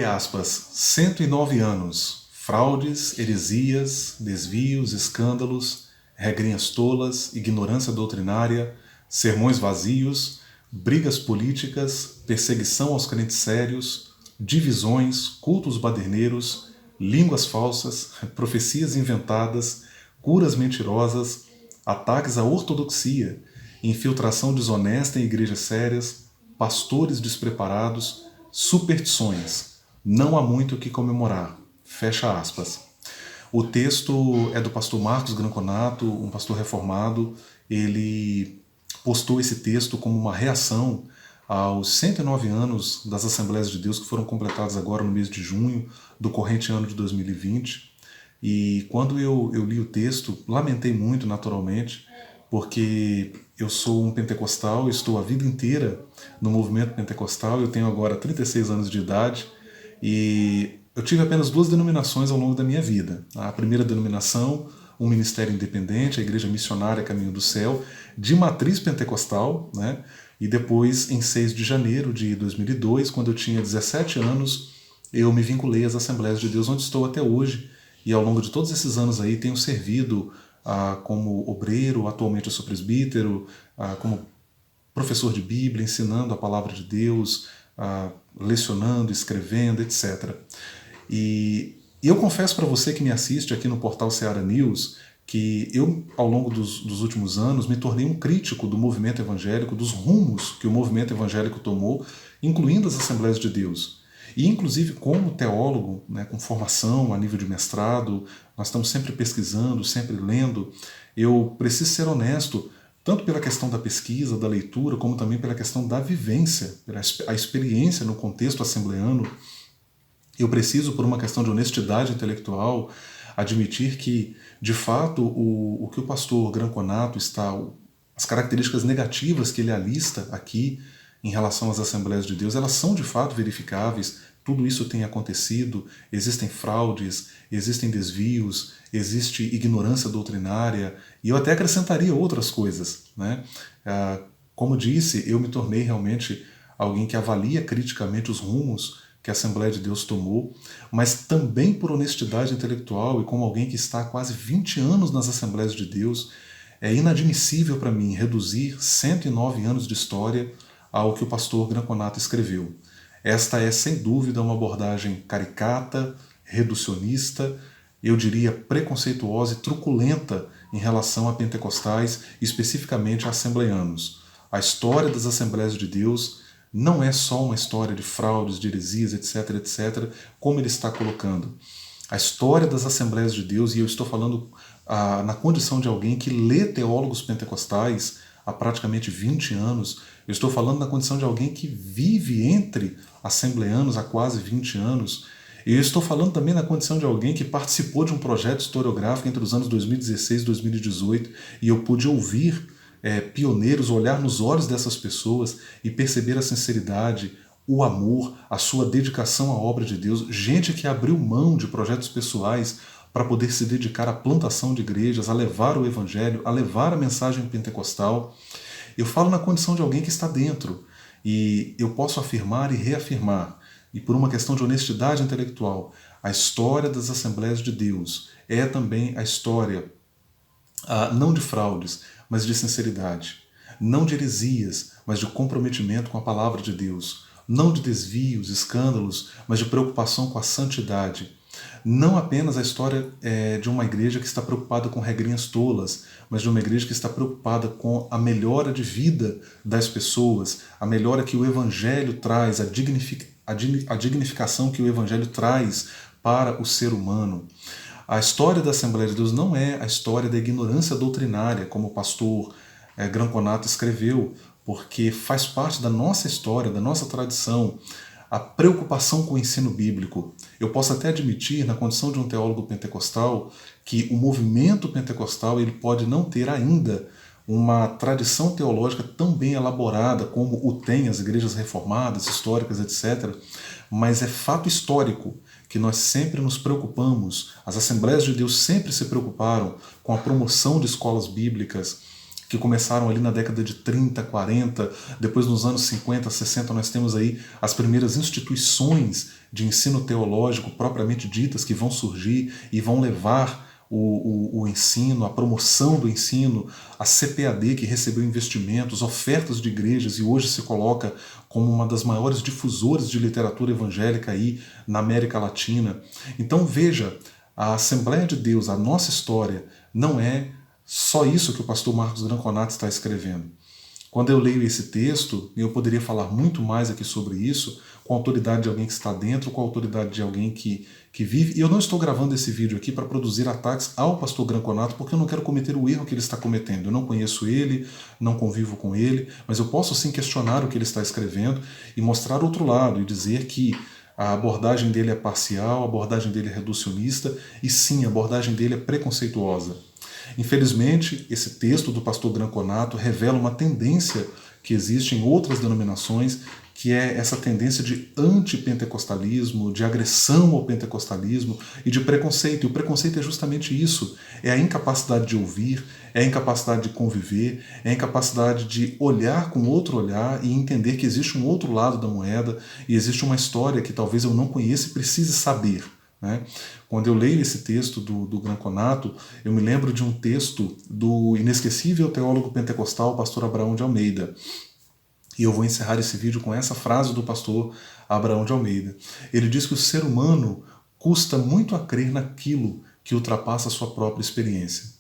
Abre aspas, 109 anos, fraudes, heresias, desvios, escândalos, regrinhas tolas, ignorância doutrinária, sermões vazios, brigas políticas, perseguição aos crentes sérios, divisões, cultos baderneiros, línguas falsas, profecias inventadas, curas mentirosas, ataques à ortodoxia, infiltração desonesta em igrejas sérias, pastores despreparados, superstições. Não há muito o que comemorar. Fecha aspas. O texto é do pastor Marcos Granconato, um pastor reformado. Ele postou esse texto como uma reação aos 109 anos das Assembleias de Deus que foram completados agora no mês de junho do corrente ano de 2020. E quando eu li o texto, lamentei muito, naturalmente, porque eu sou um pentecostal, estou a vida inteira no movimento pentecostal, eu tenho agora 36 anos de idade e eu tive apenas duas denominações ao longo da minha vida. A primeira denominação, um ministério independente, a Igreja Missionária Caminho do Céu, de matriz pentecostal, né? E depois, em 6 de janeiro de 2002, quando eu tinha 17 anos, eu me vinculei às Assembleias de Deus, onde estou até hoje, e ao longo de todos esses anos aí tenho servido como obreiro, atualmente eu sou presbítero, como professor de Bíblia, ensinando a palavra de Deus, lecionando, escrevendo, etc. E eu confesso para você que me assiste aqui no portal Seara News que eu, ao longo dos últimos anos, me tornei um crítico do movimento evangélico, dos rumos que o movimento evangélico tomou, incluindo as Assembleias de Deus. E, inclusive, como teólogo, né, com formação a nível de mestrado, nós estamos sempre pesquisando, sempre lendo, eu preciso ser honesto, tanto pela questão da pesquisa, da leitura, como também pela questão da vivência, pela a experiência no contexto assembleano. Eu preciso, por uma questão de honestidade intelectual, admitir que, de fato, o que o pastor Granconato está, as características negativas que ele alista aqui em relação às Assembleias de Deus, elas são de fato verificáveis, tudo isso tem acontecido, existem fraudes, existem desvios, existe ignorância doutrinária, e eu até acrescentaria outras coisas, né? Como disse, eu me tornei realmente alguém que avalia criticamente os rumos que a Assembleia de Deus tomou, mas também por honestidade intelectual e como alguém que está há quase 20 anos nas Assembleias de Deus, é inadmissível para mim reduzir 109 anos de história ao que o pastor Granconato escreveu. Esta é, sem dúvida, uma abordagem caricata, reducionista, eu diria preconceituosa e truculenta em relação a pentecostais, especificamente a assembleianos. A história das Assembleias de Deus não é só uma história de fraudes, de heresias, etc., etc., como ele está colocando. A história das Assembleias de Deus, e eu estou falando na condição de alguém que lê teólogos pentecostais há praticamente 20 anos, eu estou falando na condição de alguém que vive entre assembleanos há quase 20 anos, e eu estou falando também na condição de alguém que participou de um projeto historiográfico entre os anos 2016 e 2018, e eu pude ouvir pioneiros, olhar nos olhos dessas pessoas e perceber a sinceridade, o amor, a sua dedicação à obra de Deus, gente que abriu mão de projetos pessoais para poder se dedicar à plantação de igrejas, a levar o evangelho, a levar a mensagem pentecostal. Eu falo na condição de alguém que está dentro, e eu posso afirmar e reafirmar, e por uma questão de honestidade intelectual, a história das Assembleias de Deus é também a história não de fraudes, mas de sinceridade, não de heresias, mas de comprometimento com a palavra de Deus, não de desvios, escândalos, mas de preocupação com a santidade. Não apenas a história de uma igreja que está preocupada com regrinhas tolas, mas de uma igreja que está preocupada com a melhora de vida das pessoas, a melhora que o Evangelho traz, a dignificação que o Evangelho traz para o ser humano. A história da Assembleia de Deus não é a história da ignorância doutrinária, como o pastor Granconato escreveu, porque faz parte da nossa história, da nossa tradição, a preocupação com o ensino bíblico. Eu posso até admitir, na condição de um teólogo pentecostal, que o movimento pentecostal ele pode não ter ainda uma tradição teológica tão bem elaborada como o tem as igrejas reformadas, históricas, etc. Mas é fato histórico que nós sempre nos preocupamos, as Assembleias de Deus sempre se preocuparam com a promoção de escolas bíblicas, que começaram ali na década de 30, 40, depois nos anos 50, 60 nós temos aí as primeiras instituições de ensino teológico propriamente ditas que vão surgir e vão levar o ensino, a promoção do ensino, a CPAD que recebeu investimentos, ofertas de igrejas e hoje se coloca como uma das maiores difusoras de literatura evangélica aí na América Latina. Então veja, a Assembleia de Deus, a nossa história, não é só isso que o pastor Marcos Granconato está escrevendo. Quando eu leio esse texto, eu poderia falar muito mais aqui sobre isso, com a autoridade de alguém que está dentro, com a autoridade de alguém que vive. E eu não estou gravando esse vídeo aqui para produzir ataques ao pastor Granconato, porque eu não quero cometer o erro que ele está cometendo. Eu não conheço ele, não convivo com ele, mas eu posso sim questionar o que ele está escrevendo e mostrar outro lado e dizer que a abordagem dele é parcial, a abordagem dele é reducionista e sim, a abordagem dele é preconceituosa. Infelizmente, esse texto do pastor Granconato revela uma tendência que existe em outras denominações, que é essa tendência de antipentecostalismo, de agressão ao pentecostalismo e de preconceito. E o preconceito é justamente isso, é a incapacidade de ouvir, é a incapacidade de conviver, é a incapacidade de olhar com outro olhar e entender que existe um outro lado da moeda e existe uma história que talvez eu não conheça e precise saber. Quando eu leio esse texto do Granconato, eu me lembro de um texto do inesquecível teólogo pentecostal, pastor Abraão de Almeida. E eu vou encerrar esse vídeo com essa frase do pastor Abraão de Almeida. Ele diz que o ser humano custa muito a crer naquilo que ultrapassa a sua própria experiência.